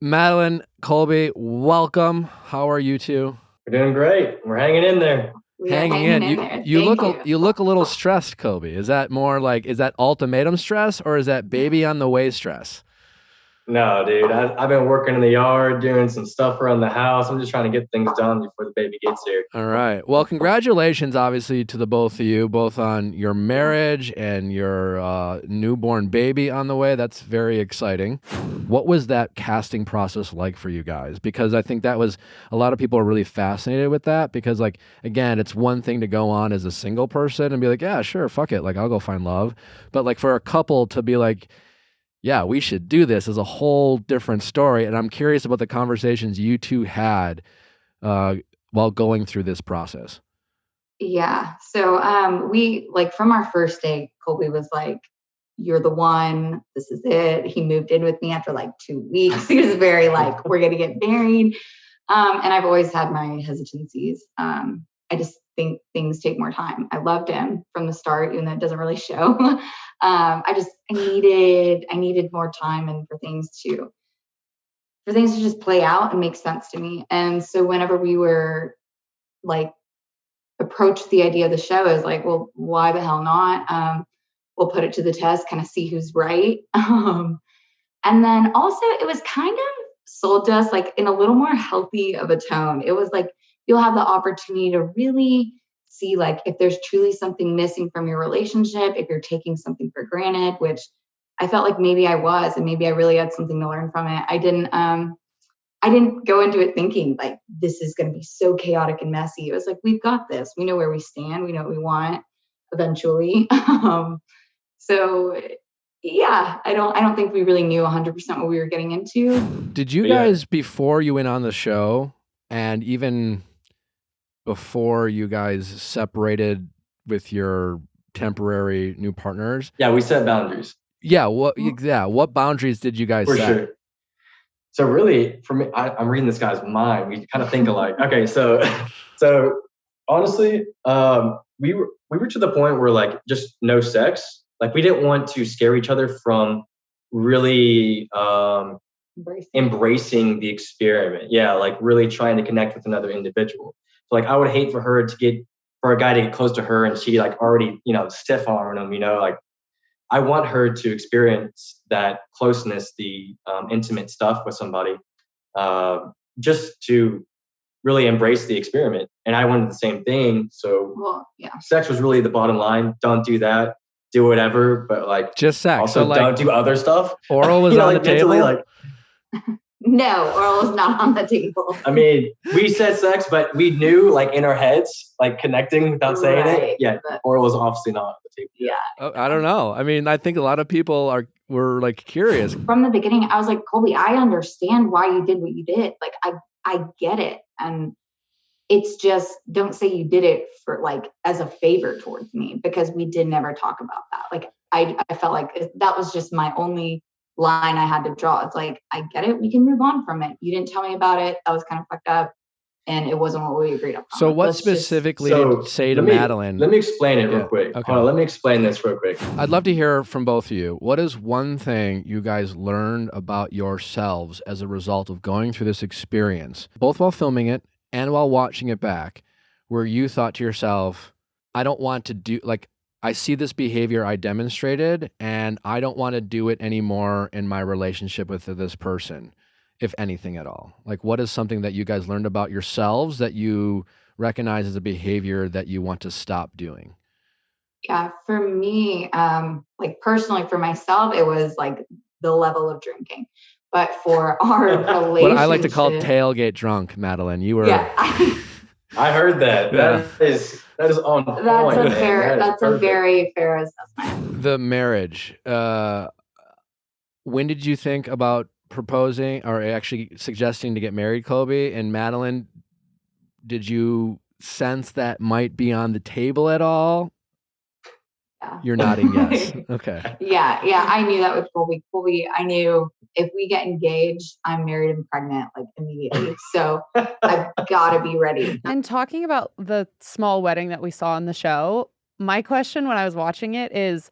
Madlyn, Colby, welcome. How are you two? We're doing great. We're hanging in there. We are Hanging hanging in. in You there. you Thank look you. you look a little stressed, Colby. Is that more like is that ultimatum stress or is that baby on the way stress? No, dude, I've been working in the yard, doing some stuff around the house. I'm just trying to get things done before the baby gets here. All right. Well, congratulations, obviously, to the both of you, both on your marriage and your newborn baby on the way. That's very exciting. What was that casting process like for you guys? Because I think that was a lot of people are really fascinated with that because, like, again, it's one thing to go on as a single person and be like, yeah, sure, fuck it. Like, I'll go find love. But, like, for a couple to be like, yeah, we should do this is a whole different story. And I'm curious about the conversations you two had while going through this process. Yeah. So we like from our first date, Colby was like, "You're the one. This is it." He moved in with me after like 2 weeks. He was very like, "We're gonna get married." And I've always had my hesitancies. I just think things take more time. I loved him from the start, even though it doesn't really show. I needed more time and for things to just play out and make sense to me. And so whenever we were like approached the idea of the show as like, well, why the hell not? We'll put it to the test, kind of see who's right. And then also it was kind of sold to us like in a little more healthy of a tone. It was like you'll have the opportunity to really see like if there's truly something missing from your relationship, if you're taking something for granted, which I felt like maybe I was, and maybe I really had something to learn from it. I didn't go into it thinking like this is going to be so chaotic and messy. It was like we've got this. We know where we stand. We know what we want eventually. So yeah, I don't think we really knew 100% what we were getting into. Did you guys, before you went on the show and even before you guys separated with your temporary new partners? Yeah, we set boundaries. Yeah. What boundaries did you guys For set? sure. So really, for me, I'm reading this guy's mind. We kind of think alike. Okay, so honestly, we were to the point where like just no sex. Like we didn't want to scare each other from really embracing the experiment. Yeah, like really trying to connect with another individual. So like I would hate for a guy to get close to her and she like already, stiff arming him, like I want her to experience that closeness, the intimate stuff with somebody, just to really embrace the experiment. And I wanted the same thing. So sex was really the bottom line. Don't do that. Do whatever, but like just sex. Also, so, like, don't do other stuff. Oral was on the table. Like, no, oral was not on the table. I mean, we said sex, but we knew, like in our heads, like connecting without saying it. Yeah, oral was obviously not on the table. Yeah. I don't know. I mean, I think a lot of people were like curious. From the beginning, I was like, Colby, I understand why you did what you did. Like, I get it. And it's just, don't say you did it for like as a favor towards me, because we did never talk about that. Like, I felt like that was just my only line I had to draw. It's like, I get it. We can move on from it. You didn't tell me about it. That was kind of fucked up. And it wasn't what we agreed upon. So what specifically did you say to Madlyn? Let me explain it real quick. Okay. Let me explain this real quick. I'd love to hear from both of you. What is one thing you guys learned about yourselves as a result of going through this experience, both while filming it and while watching it back, where you thought to yourself, I don't want to do, like, I see this behavior I demonstrated and I don't want to do it anymore in my relationship with this person, if anything at all? Like, what is something that you guys learned about yourselves that you recognize as a behavior that you want to stop doing? Yeah, for me, like personally for myself, it was like the level of drinking. But for our relationship, what I like to call tailgate drunk, Madlyn. You were. Yeah. I heard that. Yeah. That is on point. That's a very fair assessment. The marriage. When did you think about proposing or actually suggesting to get married, Colby? And Madlyn, did you sense that might be on the table at all? Yeah. You're nodding yes. Okay. Yeah. I knew that with Colby. Colby, I knew if we get engaged, I'm married and pregnant like immediately. So I've got to be ready. And talking about the small wedding that we saw on the show, my question when I was watching it is,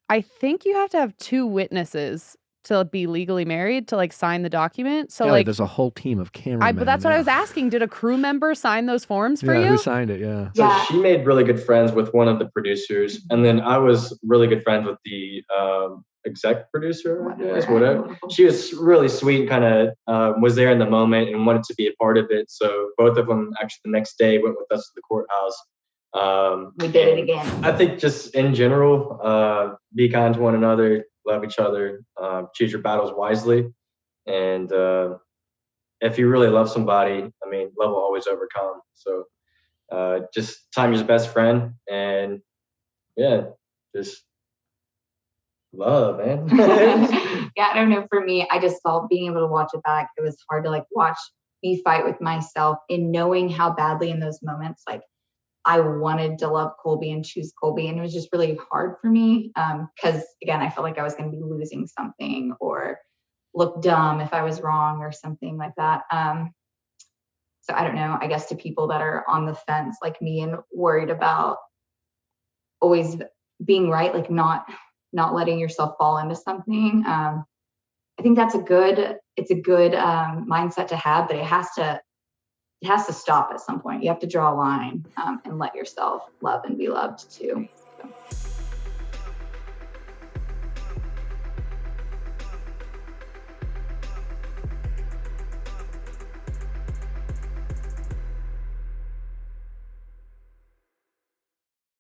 I think you have to have 2 witnesses to be legally married to like sign the document. So Yeah, like there's a whole team of cameramen. but that's what I was asking. Did a crew member sign those forms for Yeah, you? who signed it? Yeah. So Yeah. she made really good friends with one of the producers, and then I was really good friends with the exec producer, I guess, whatever. She was really sweet, kind of was there in the moment and wanted to be a part of it. So both of them actually the next day went with us to the courthouse. We did it again. I think just in general, be kind to one another, love each other, choose your battles wisely, and if you really love somebody, I mean, love will always overcome. So just time your best friend, and yeah, just love, man. Yeah, I don't know. For me, I just felt being able to watch it back, it was hard to like watch me fight with myself in knowing how badly in those moments, like I wanted to love Colby and choose Colby. And it was just really hard for me because, again, I felt like I was going to be losing something or look dumb if I was wrong or something like that. So I don't know, I guess to people that are on the fence like me and worried about always being right, like not letting yourself fall into something. I think that's a good mindset to have, but it has to stop at some point. You have to draw a line and let yourself love and be loved too.